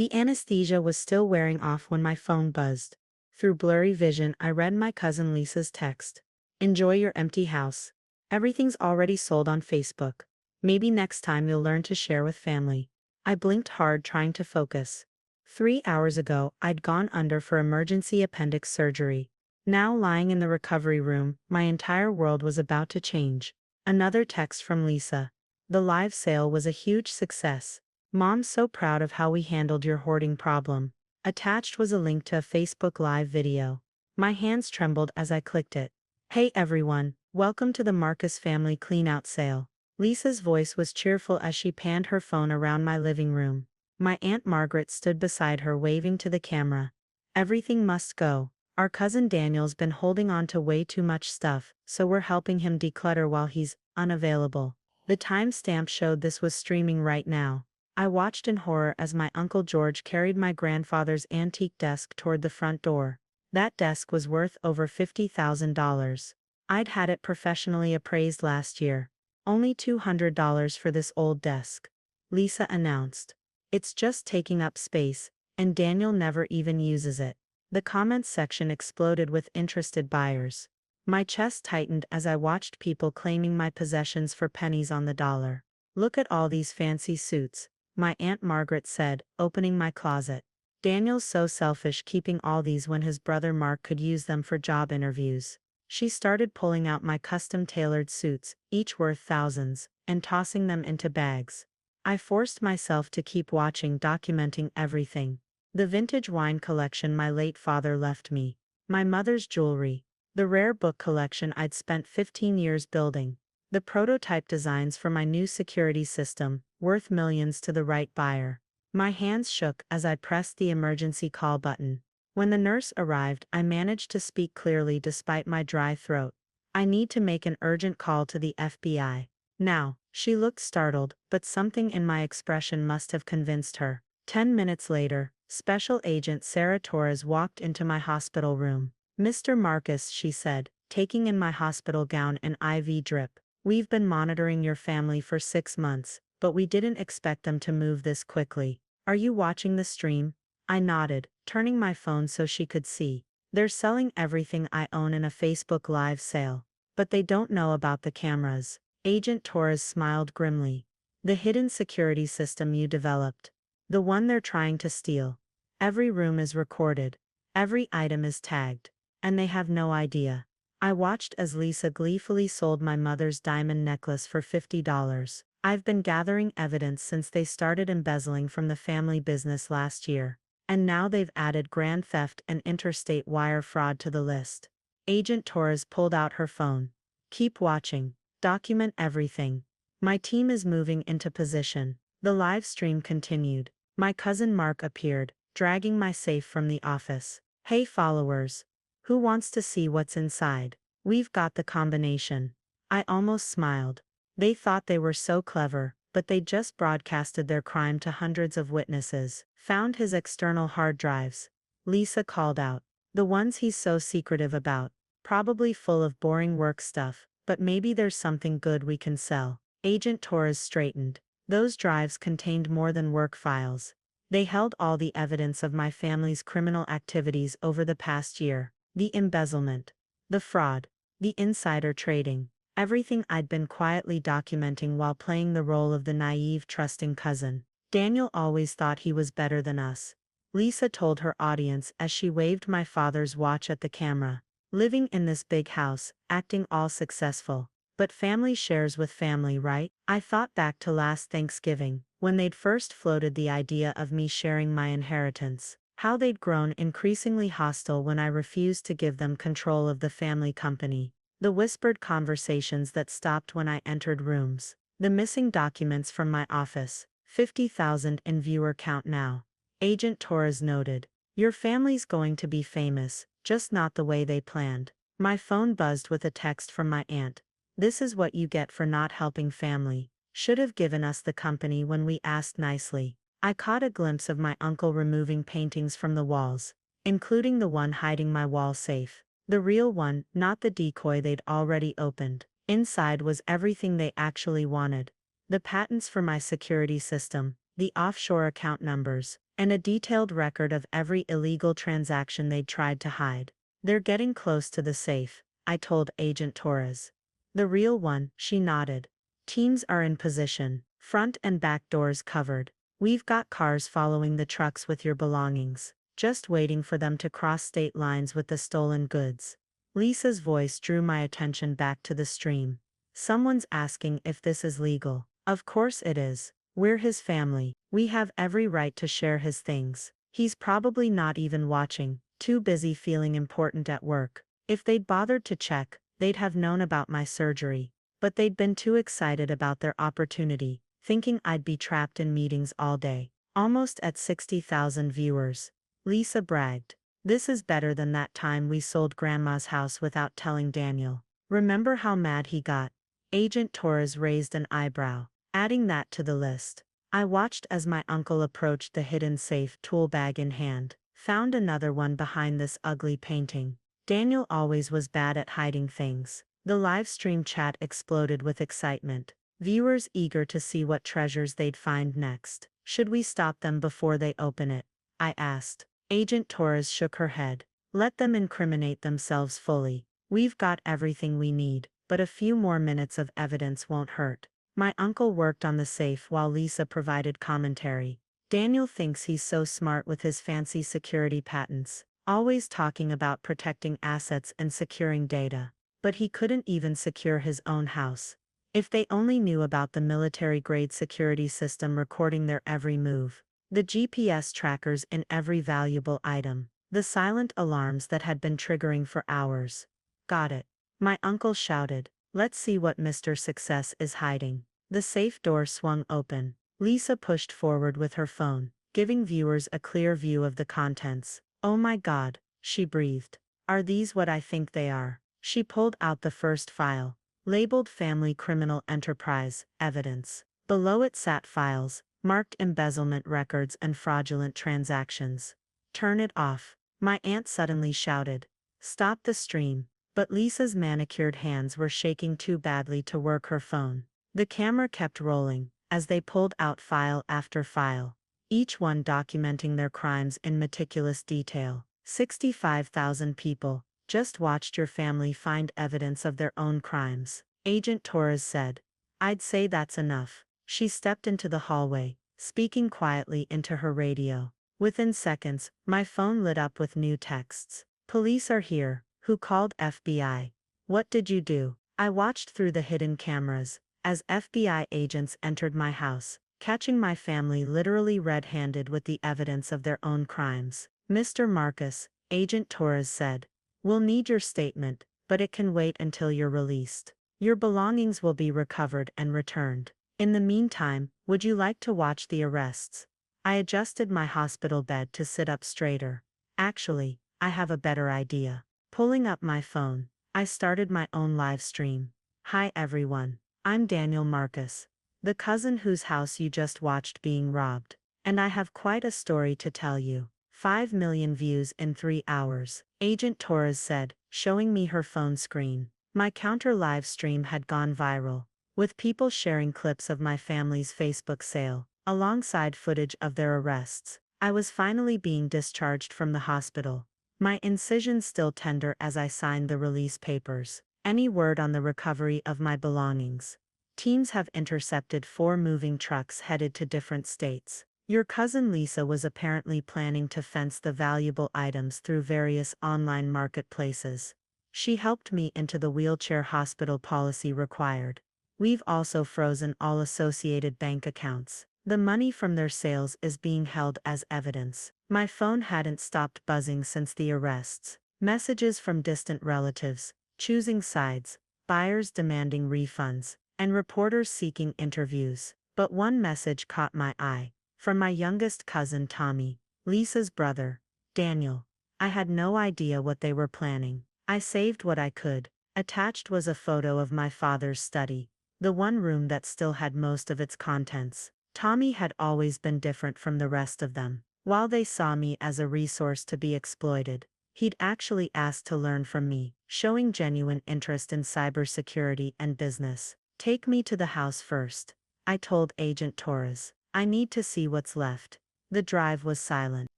The anesthesia was still wearing off when my phone buzzed. Through blurry vision, I read my cousin Lisa's text. Enjoy your empty house. Everything's already sold on Facebook. Maybe next time you'll learn to share with family. I blinked hard trying to focus. 3 hours ago, I'd gone under for emergency appendix surgery. Now lying in the recovery room, my entire world was about to change. Another text from Lisa. The live sale was a huge success. Mom's so proud of how we handled your hoarding problem. Attached was a link to a Facebook Live video. My hands trembled as I clicked it. Hey everyone, welcome to the Marcus family clean-out sale. Lisa's voice was cheerful as she panned her phone around my living room. My Aunt Margaret stood beside her waving to the camera. Everything must go. Our cousin Daniel's been holding on to way too much stuff, so we're helping him declutter while he's unavailable. The timestamp showed this was streaming right now. I watched in horror as my Uncle George carried my grandfather's antique desk toward the front door. That desk was worth over $50,000. I'd had it professionally appraised last year. Only $200 for this old desk. Lisa announced. It's just taking up space, and Daniel never even uses it. The comments section exploded with interested buyers. My chest tightened as I watched people claiming my possessions for pennies on the dollar. Look at all these fancy suits, my Aunt Margaret said, opening my closet. Daniel's so selfish keeping all these when his brother Mark could use them for job interviews. She started pulling out my custom-tailored suits, each worth thousands, and tossing them into bags. I forced myself to keep watching, documenting everything. The vintage wine collection my late father left me. My mother's jewelry. The rare book collection I'd spent 15 years building. The prototype designs for my new security system, worth millions to the right buyer. My hands shook as I pressed the emergency call button. When the nurse arrived, I managed to speak clearly despite my dry throat. I need to make an urgent call to the FBI. Now. She looked startled, but something in my expression must have convinced her. 10 minutes later, Special Agent Sarah Torres walked into my hospital room. Mr. Marcus, she said, taking in my hospital gown and IV drip. We've been monitoring your family for 6 months, but we didn't expect them to move this quickly. Are you watching the stream? I nodded, turning my phone so she could see. They're selling everything I own in a Facebook Live sale. But they don't know about the cameras. Agent Torres smiled grimly. The hidden security system you developed. The one they're trying to steal. Every room is recorded. Every item is tagged. And they have no idea. I watched as Lisa gleefully sold my mother's diamond necklace for $50. I've been gathering evidence since they started embezzling from the family business last year. And now they've added grand theft and interstate wire fraud to the list. Agent Torres pulled out her phone. Keep watching. Document everything. My team is moving into position. The live stream continued. My cousin Mark appeared, dragging my safe from the office. Hey followers. Who wants to see what's inside? We've got the combination. I almost smiled. They thought they were so clever, but they just broadcasted their crime to hundreds of witnesses. Found his external hard drives. Lisa called out. The ones he's so secretive about. Probably full of boring work stuff. But maybe there's something good we can sell. Agent Torres straightened. Those drives contained more than work files. They held all the evidence of my family's criminal activities over the past year. The embezzlement. The fraud. The insider trading. Everything I'd been quietly documenting while playing the role of the naive, trusting cousin. Daniel always thought he was better than us. Lisa told her audience as she waved my father's watch at the camera. Living in this big house, acting all successful. But family shares with family, right? I thought back to last Thanksgiving, when they'd first floated the idea of me sharing my inheritance. How they'd grown increasingly hostile when I refused to give them control of the family company. The whispered conversations that stopped when I entered rooms. The missing documents from my office. 50,000 in viewer count now. Agent Torres noted. Your family's going to be famous. Just not the way they planned. My phone buzzed with a text from my aunt. This is what you get for not helping family. Should have given us the company when we asked nicely. I caught a glimpse of my uncle removing paintings from the walls, including the one hiding my wall safe. The real one, not the decoy they'd already opened. Inside was everything they actually wanted. The patents for my security system, the offshore account numbers, and a detailed record of every illegal transaction they'd tried to hide. They're getting close to the safe, I told Agent Torres. The real one, she nodded. Teams are in position, front and back doors covered. We've got cars following the trucks with your belongings, just waiting for them to cross state lines with the stolen goods. Lisa's voice drew my attention back to the stream. Someone's asking if this is legal. Of course it is. We're his family. We have every right to share his things. He's probably not even watching, too busy feeling important at work. If they'd bothered to check, they'd have known about my surgery. But they'd been too excited about their opportunity, thinking I'd be trapped in meetings all day. Almost at 60,000 viewers. Lisa bragged. This is better than that time we sold Grandma's house without telling Daniel. Remember how mad he got? Agent Torres raised an eyebrow, adding that to the list. I watched as my uncle approached the hidden safe, tool bag in hand, found another one behind this ugly painting. Daniel always was bad at hiding things. The live stream chat exploded with excitement, viewers eager to see what treasures they'd find next. Should we stop them before they open it? I asked. Agent Torres shook her head. Let them incriminate themselves fully. We've got everything we need, but a few more minutes of evidence won't hurt. My uncle worked on the safe while Lisa provided commentary. Daniel thinks he's so smart with his fancy security patents, always talking about protecting assets and securing data. But he couldn't even secure his own house. If they only knew about the military-grade security system recording their every move, the GPS trackers in every valuable item, the silent alarms that had been triggering for hours. Got it. My uncle shouted. Let's see what Mr. Success is hiding. The safe door swung open. Lisa pushed forward with her phone, giving viewers a clear view of the contents. Oh my God, she breathed. Are these what I think they are? She pulled out the first file, labeled Family Criminal Enterprise, Evidence. Below it sat files, marked embezzlement records and fraudulent transactions. Turn it off, my aunt suddenly shouted. Stop the stream. But Lisa's manicured hands were shaking too badly to work her phone. The camera kept rolling, as they pulled out file after file, each one documenting their crimes in meticulous detail. 65,000 people just watched your family find evidence of their own crimes, Agent Torres said. I'd say that's enough. She stepped into the hallway, speaking quietly into her radio. Within seconds, my phone lit up with new texts. Police are here. Who called FBI? What did you do? I watched through the hidden cameras as FBI agents entered my house, catching my family literally red-handed with the evidence of their own crimes. Mr. Marcus, Agent Torres said, we'll need your statement, but it can wait until you're released. Your belongings will be recovered and returned. In the meantime, would you like to watch the arrests? I adjusted my hospital bed to sit up straighter. Actually, I have a better idea. Pulling up my phone, I started my own live stream. Hi everyone, I'm Daniel Marcus, the cousin whose house you just watched being robbed. And I have quite a story to tell you. 5 million views in 3 hours, Agent Torres said, showing me her phone screen. My counter live stream had gone viral, with people sharing clips of my family's Facebook sale, alongside footage of their arrests. I was finally being discharged from the hospital. My incisions still tender as I signed the release papers. Any word on the recovery of my belongings? Teams have intercepted 4 moving trucks headed to different states. Your cousin Lisa was apparently planning to fence the valuable items through various online marketplaces. She helped me into the wheelchair hospital policy required. We've also frozen all associated bank accounts. The money from their sales is being held as evidence. My phone hadn't stopped buzzing since the arrests. Messages from distant relatives, choosing sides, buyers demanding refunds, and reporters seeking interviews. But one message caught my eye. From my youngest cousin Tommy, Lisa's brother, Daniel. I had no idea what they were planning. I saved what I could. Attached was a photo of my father's study, the one room that still had most of its contents. Tommy had always been different from the rest of them. While they saw me as a resource to be exploited, he'd actually asked to learn from me, showing genuine interest in cybersecurity and business. Take me to the house first, I told Agent Torres. I need to see what's left. The drive was silent.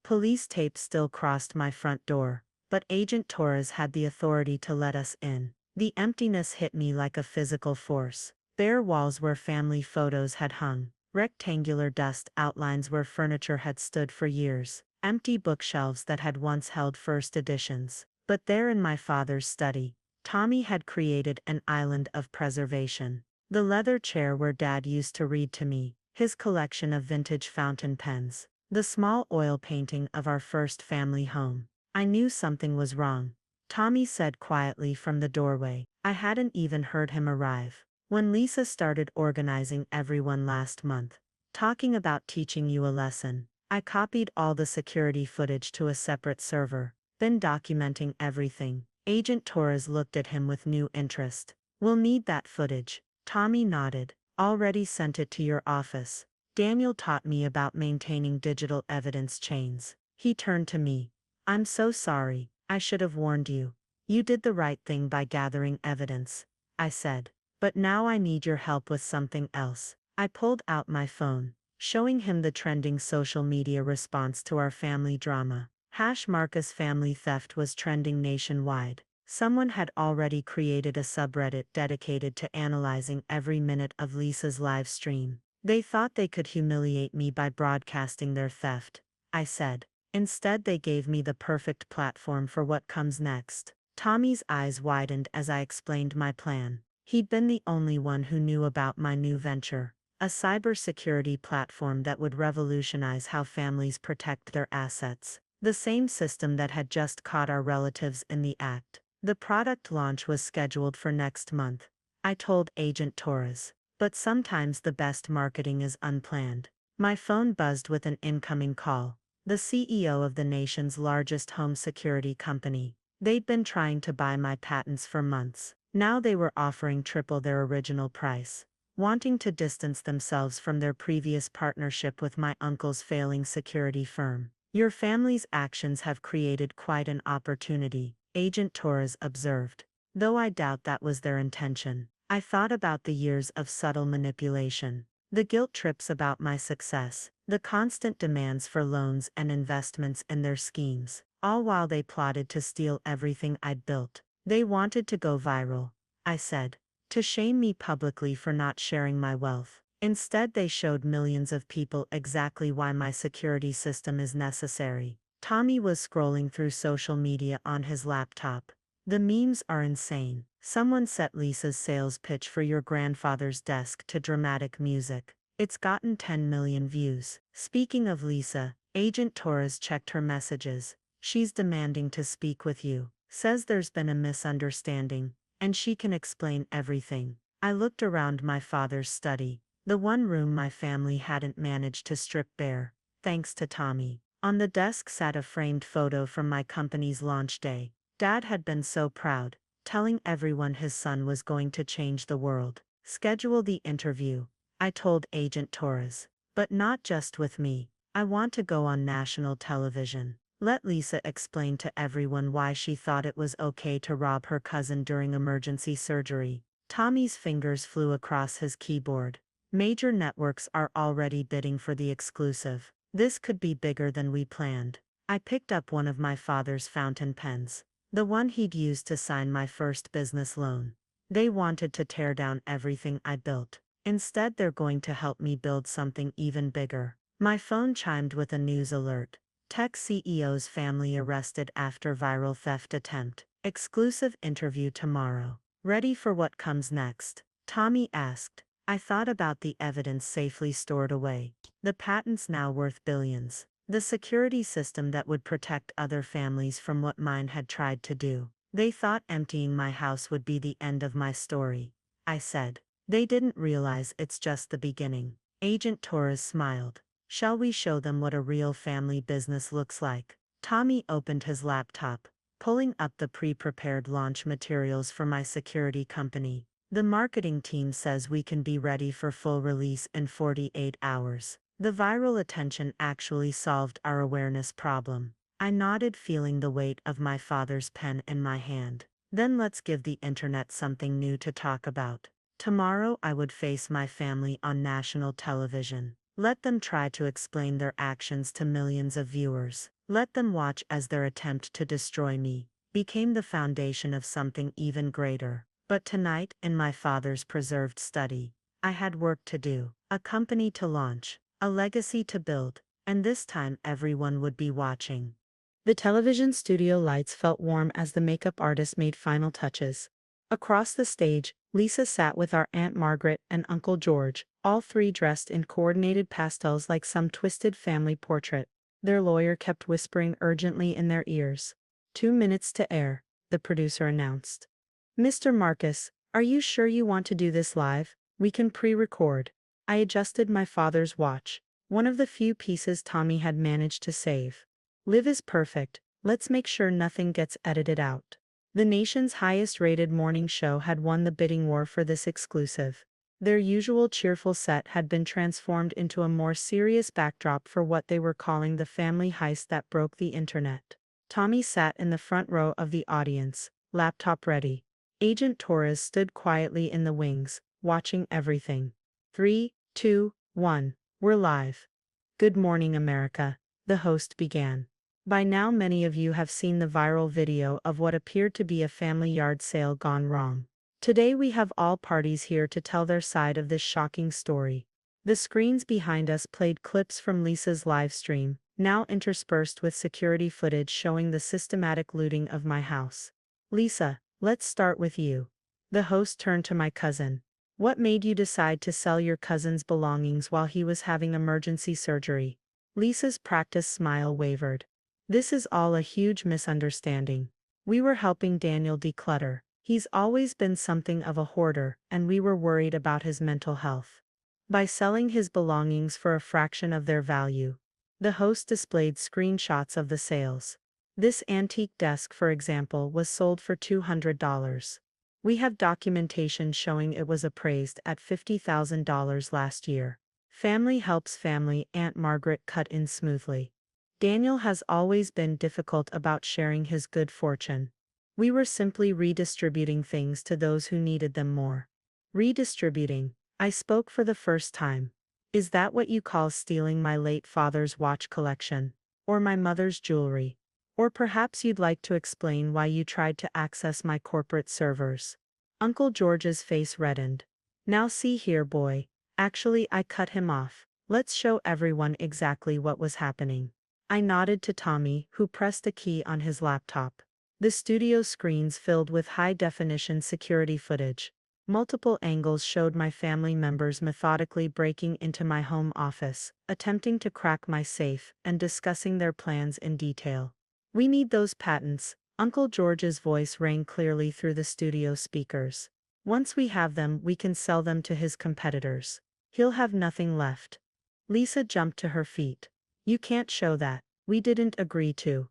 Police tape still crossed my front door, but Agent Torres had the authority to let us in. The emptiness hit me like a physical force. Bare walls where family photos had hung. Rectangular dust outlines where furniture had stood for years. Empty bookshelves that had once held first editions. But there in my father's study, Tommy had created an island of preservation. The leather chair where Dad used to read to me, his collection of vintage fountain pens, the small oil painting of our first family home. I knew something was wrong. Tommy said quietly from the doorway. I hadn't even heard him arrive. When Lisa started organizing everyone last month, talking about teaching you a lesson, I copied all the security footage to a separate server, then documenting everything. Agent Torres looked at him with new interest. We'll need that footage. Tommy nodded. Already sent it to your office. Daniel taught me about maintaining digital evidence chains. He turned to me. I'm so sorry. I should have warned you. You did the right thing by gathering evidence, I said. But now I need your help with something else. I pulled out my phone, showing him the trending social media response to our family drama. #Marcus family theft was trending nationwide. Someone had already created a subreddit dedicated to analyzing every minute of Lisa's live stream. They thought they could humiliate me by broadcasting their theft, I said. Instead, they gave me the perfect platform for what comes next. Tommy's eyes widened as I explained my plan. He'd been the only one who knew about my new venture, a cybersecurity platform that would revolutionize how families protect their assets. The same system that had just caught our relatives in the act. The product launch was scheduled for next month, I told Agent Torres. But sometimes the best marketing is unplanned. My phone buzzed with an incoming call. The CEO of the nation's largest home security company. They'd been trying to buy my patents for months. Now they were offering triple their original price, wanting to distance themselves from their previous partnership with my uncle's failing security firm. Your family's actions have created quite an opportunity, Agent Torres observed. Though I doubt that was their intention. I thought about the years of subtle manipulation, the guilt trips about my success, the constant demands for loans and investments in their schemes, all while they plotted to steal everything I'd built. They wanted to go viral, I said, to shame me publicly for not sharing my wealth. Instead, they showed millions of people exactly why my security system is necessary. Tommy was scrolling through social media on his laptop. The memes are insane. Someone set Lisa's sales pitch for your grandfather's desk to dramatic music. It's gotten 10 million views. Speaking of Lisa, Agent Torres checked her messages. She's demanding to speak with you. Says there's been a misunderstanding, and she can explain everything. I looked around my father's study, the one room my family hadn't managed to strip bare, thanks to Tommy. On the desk sat a framed photo from my company's launch day. Dad had been so proud, telling everyone his son was going to change the world. Schedule the interview, I told Agent Torres. But not just with me. I want to go on national television. Let Lisa explain to everyone why she thought it was okay to rob her cousin during emergency surgery. Tommy's fingers flew across his keyboard. Major networks are already bidding for the exclusive. This could be bigger than we planned. I picked up one of my father's fountain pens, the one he'd used to sign my first business loan. They wanted to tear down everything I built. Instead, they're going to help me build something even bigger. My phone chimed with a news alert. Tech CEO's family arrested after viral theft attempt. Exclusive interview tomorrow. Ready for what comes next? Tommy asked. I thought about the evidence safely stored away. The patent's now worth billions. The security system that would protect other families from what mine had tried to do. They thought emptying my house would be the end of my story, I said. They didn't realize it's just the beginning. Agent Torres smiled. Shall we show them what a real family business looks like? Tommy opened his laptop, pulling up the pre-prepared launch materials for my security company. The marketing team says we can be ready for full release in 48 hours. The viral attention actually solved our awareness problem. I nodded, feeling the weight of my father's pen in my hand. Then let's give the internet something new to talk about. Tomorrow I would face my family on national television. Let them try to explain their actions to millions of viewers. Let them watch as their attempt to destroy me became the foundation of something even greater. But tonight, in my father's preserved study, I had work to do, a company to launch, a legacy to build, and this time everyone would be watching. The television studio lights felt warm as the makeup artist made final touches. Across the stage, Lisa sat with our Aunt Margaret and Uncle George, all three dressed in coordinated pastels like some twisted family portrait. Their lawyer kept whispering urgently in their ears. 2 minutes to air, the producer announced. Mr. Marcus, are you sure you want to do this live? We can pre-record. I adjusted my father's watch, one of the few pieces Tommy had managed to save. Live is perfect, let's make sure nothing gets edited out. The nation's highest-rated morning show had won the bidding war for this exclusive. Their usual cheerful set had been transformed into a more serious backdrop for what they were calling the family heist that broke the internet. Tommy sat in the front row of the audience, laptop ready. Agent Torres stood quietly in the wings, watching everything. 3, 2, 1, we're live. Good morning, America, the host began. By now many of you have seen the viral video of what appeared to be a family yard sale gone wrong. Today we have all parties here to tell their side of this shocking story. The screens behind us played clips from Lisa's live stream, now interspersed with security footage showing the systematic looting of my house. Lisa, let's start with you. The host turned to my cousin. What made you decide to sell your cousin's belongings while he was having emergency surgery? Lisa's practiced smile wavered. This is all a huge misunderstanding. We were helping Daniel declutter. He's always been something of a hoarder, and we were worried about his mental health. By selling his belongings for a fraction of their value, the host displayed screenshots of the sales. This antique desk, for example, was sold for $200. We have documentation showing it was appraised at $50,000 last year. Family helps family, Aunt Margaret cut in smoothly. Daniel has always been difficult about sharing his good fortune. We were simply redistributing things to those who needed them more. Redistributing. I spoke for the first time. Is that what you call stealing my late father's watch collection? Or my mother's jewelry? Or perhaps you'd like to explain why you tried to access my corporate servers? Uncle George's face reddened. Now see here, boy. Actually, I cut him off. Let's show everyone exactly what was happening. I nodded to Tommy, who pressed a key on his laptop. The studio screens filled with high-definition security footage. Multiple angles showed my family members methodically breaking into my home office, attempting to crack my safe, and discussing their plans in detail. We need those patents. Uncle George's voice rang clearly through the studio speakers. Once we have them, we can sell them to his competitors. He'll have nothing left. Lisa jumped to her feet. You can't show that. We didn't agree to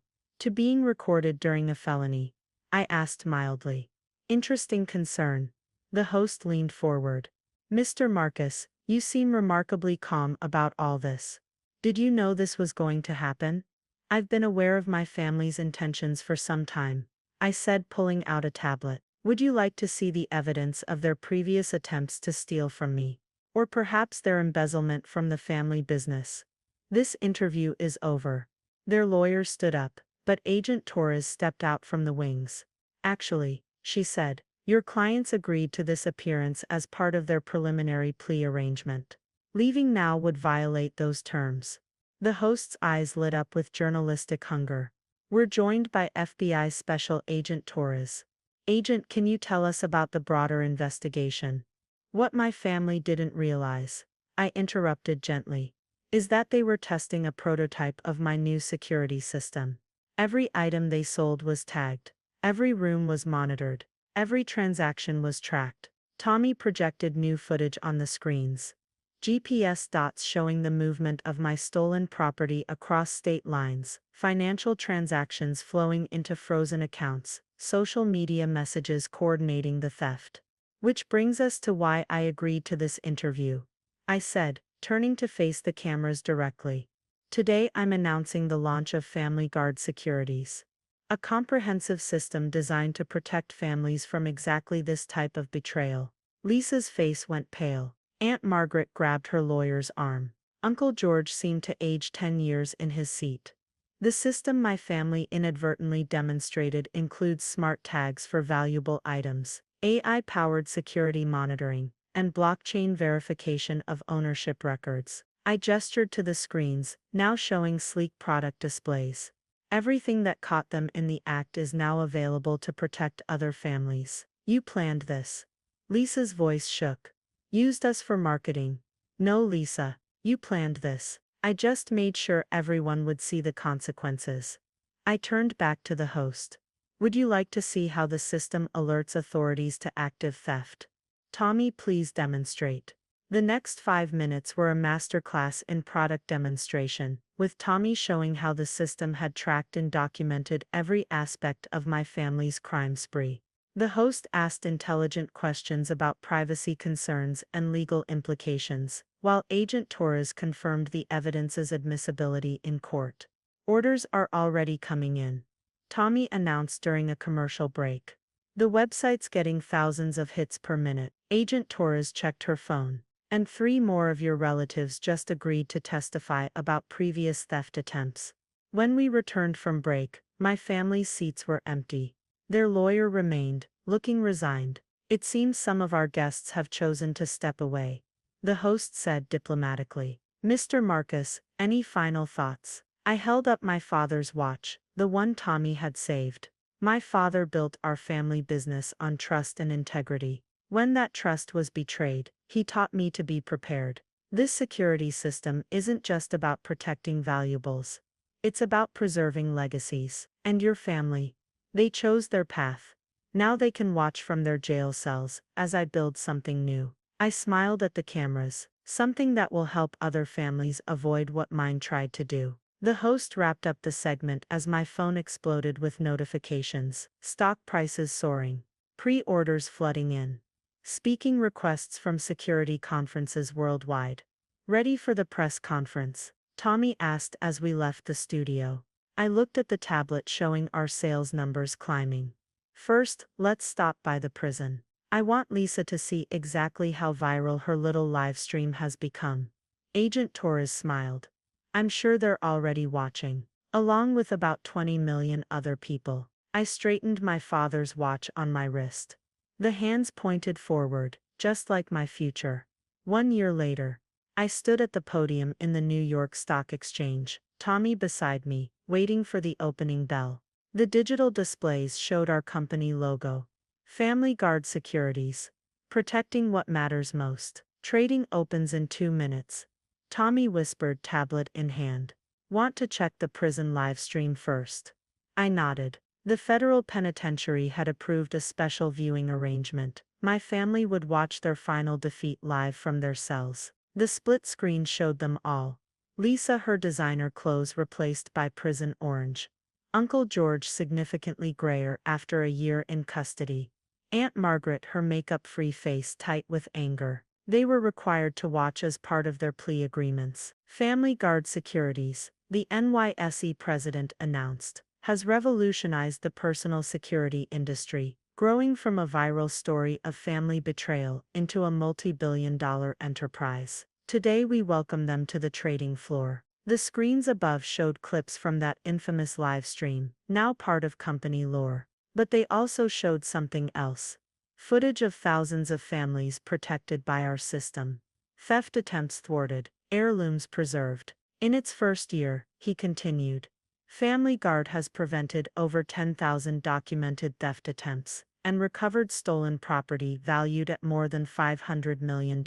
being recorded during a felony. I asked mildly. Interesting concern. The host leaned forward. Mr. Marcus, you seem remarkably calm about all this. Did you know this was going to happen? I've been aware of my family's intentions for some time, I said, pulling out a tablet. Would you like to see the evidence of their previous attempts to steal from me? Or perhaps their embezzlement from the family business? This interview is over. Their lawyer stood up, but Agent Torres stepped out from the wings. Actually, she said, your clients agreed to this appearance as part of their preliminary plea arrangement. Leaving now would violate those terms. The host's eyes lit up with journalistic hunger. We're joined by FBI Special Agent Torres. Agent, can you tell us about the broader investigation? What my family didn't realize, I interrupted gently, is that they were testing a prototype of my new security system. Every item they sold was tagged. Every room was monitored. Every transaction was tracked. Tommy projected new footage on the screens. GPS dots showing the movement of my stolen property across state lines, financial transactions flowing into frozen accounts, social media messages coordinating the theft. Which brings us to why I agreed to this interview. I said, turning to face the cameras directly. Today I'm announcing the launch of Family Guard Securities. A comprehensive system designed to protect families from exactly this type of betrayal. Lisa's face went pale. Aunt Margaret grabbed her lawyer's arm. Uncle George seemed to age 10 years in his seat. The system my family inadvertently demonstrated includes smart tags for valuable items, AI-powered security monitoring, and blockchain verification of ownership records. I gestured to the screens, now showing sleek product displays. Everything that caught them in the act is now available to protect other families. You planned this. Lisa's voice shook. Used us for marketing. No, Lisa, you planned this. I just made sure everyone would see the consequences. I turned back to the host. Would you like to see how the system alerts authorities to active theft? Tommy, please demonstrate. The next 5 minutes were a masterclass in product demonstration, with Tommy showing how the system had tracked and documented every aspect of my family's crime spree. The host asked intelligent questions about privacy concerns and legal implications, while Agent Torres confirmed the evidence's admissibility in court. Orders are already coming in, Tommy announced during a commercial break. The website's getting thousands of hits per minute. Agent Torres checked her phone. And 3 more of your relatives just agreed to testify about previous theft attempts. When we returned from break, my family's seats were empty. Their lawyer remained, looking resigned. It seems some of our guests have chosen to step away, the host said diplomatically. Mr. Marcus, any final thoughts? I held up my father's watch, the one Tommy had saved. My father built our family business on trust and integrity. When that trust was betrayed, he taught me to be prepared. This security system isn't just about protecting valuables. It's about preserving legacies. And your family? They chose their path. Now they can watch from their jail cells as I build something new. I smiled at the cameras, something that will help other families avoid what mine tried to do. The host wrapped up the segment as my phone exploded with notifications, stock prices soaring, pre-orders flooding in. Speaking requests from security conferences worldwide. Ready for the press conference? Tommy asked as we left the studio. I looked at the tablet showing our sales numbers climbing. First, let's stop by the prison. I want Lisa to see exactly how viral her little live stream has become. Agent Torres smiled. I'm sure they're already watching, along with about 20 million other people. I straightened my father's watch on my wrist. The hands pointed forward, just like my future. 1 year later, I stood at the podium in the New York Stock Exchange, Tommy beside me, waiting for the opening bell. The digital displays showed our company logo. Family Guard Securities. Protecting what matters most. Trading opens in 2 minutes. Tommy whispered, tablet in hand. Want to check the prison live stream first? I nodded. The federal penitentiary had approved a special viewing arrangement. My family would watch their final defeat live from their cells. The split screen showed them all. Lisa, her designer clothes replaced by prison orange. Uncle George significantly grayer after a year in custody. Aunt Margaret, her makeup-free face tight with anger. They were required to watch as part of their plea agreements. Family Guard Securities, the NYSE president announced, has revolutionized the personal security industry, growing from a viral story of family betrayal into a multi-billion-dollar enterprise. Today we welcome them to the trading floor. The screens above showed clips from that infamous live stream, now part of company lore. But they also showed something else. Footage of thousands of families protected by our system. Theft attempts thwarted, heirlooms preserved. In its first year, he continued, Family Guard has prevented over 10,000 documented theft attempts and recovered stolen property valued at more than $500 million.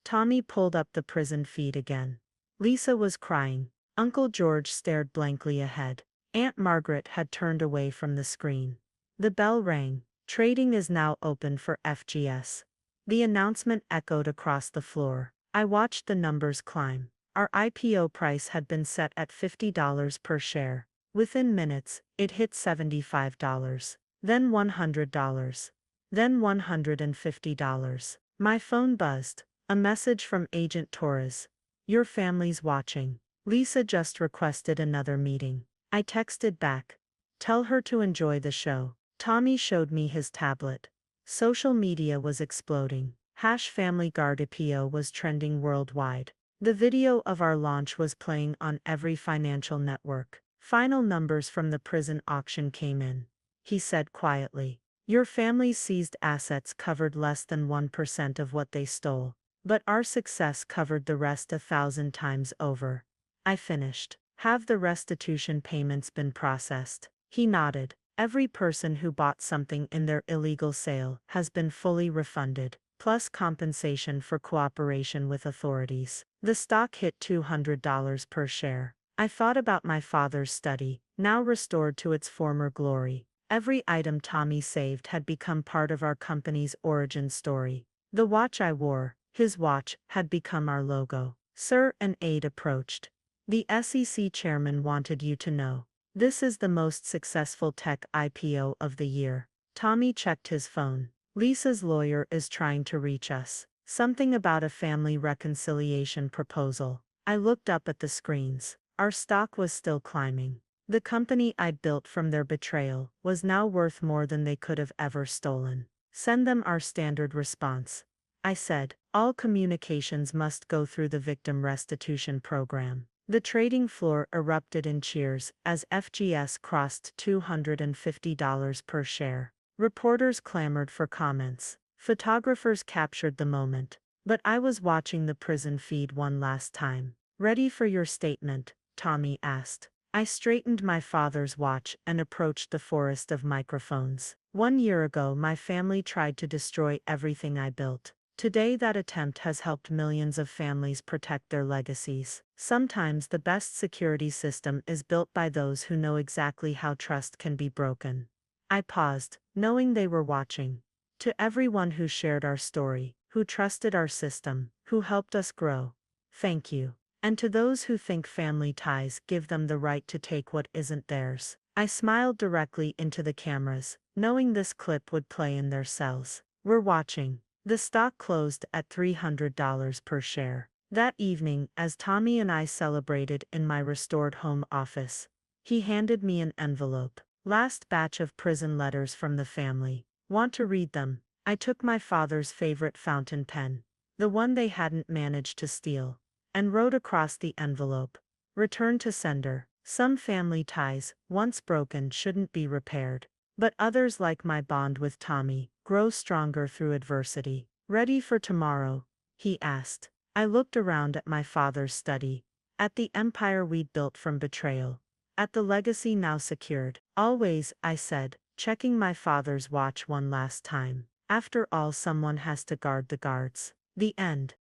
Tommy pulled up the prison feed again. Lisa was crying. Uncle George stared blankly ahead. Aunt Margaret had turned away from the screen. The bell rang. Trading is now open for FGS. The announcement echoed across the floor. I watched the numbers climb. Our IPO price had been set at $50 per share. Within minutes, it hit $75. Then $100. Then $150. My phone buzzed. A message from Agent Torres. Your family's watching. Lisa just requested another meeting. I texted back. Tell her to enjoy the show. Tommy showed me his tablet. Social media was exploding. #FamilyGuard IPO was trending worldwide. The video of our launch was playing on every financial network. Final numbers from the prison auction came in. He said quietly. Your family's seized assets covered less than 1% of what they stole. But our success covered the rest 1,000 times over. I finished. Have the restitution payments been processed? He nodded. Every person who bought something in their illegal sale has been fully refunded, plus compensation for cooperation with authorities. The stock hit $200 per share. I thought about my father's study, now restored to its former glory. Every item Tommy saved had become part of our company's origin story. The watch I wore, his watch, had become our logo. Sir, an aide approached. The SEC chairman wanted you to know. This is the most successful tech IPO of the year. Tommy checked his phone. Lisa's lawyer is trying to reach us. Something about a family reconciliation proposal. I looked up at the screens. Our stock was still climbing. The company I'd built from their betrayal was now worth more than they could have ever stolen. Send them our standard response. I said, all communications must go through the victim restitution program. The trading floor erupted in cheers as FGS crossed $250 per share. Reporters clamored for comments. Photographers captured the moment. But I was watching the prison feed one last time. Ready for your statement? Tommy asked. I straightened my father's watch and approached the forest of microphones. 1 year ago, my family tried to destroy everything I built. Today, that attempt has helped millions of families protect their legacies. Sometimes the best security system is built by those who know exactly how trust can be broken. I paused, knowing they were watching. To everyone who shared our story, who trusted our system, who helped us grow, thank you. And to those who think family ties give them the right to take what isn't theirs. I smiled directly into the cameras, knowing this clip would play in their cells. We're watching. The stock closed at $300 per share. That evening, as Tommy and I celebrated in my restored home office, he handed me an envelope. Last batch of prison letters from the family. Want to read them? I took my father's favorite fountain pen, the one they hadn't managed to steal, and wrote across the envelope, return to sender. Some family ties, once broken, shouldn't be repaired. But others, like my bond with Tommy, grow stronger through adversity. Ready for tomorrow? He asked. I looked around at my father's study, at the empire we'd built from betrayal, at the legacy now secured. Always, I said, checking my father's watch one last time. After all, someone has to guard the guards. The end.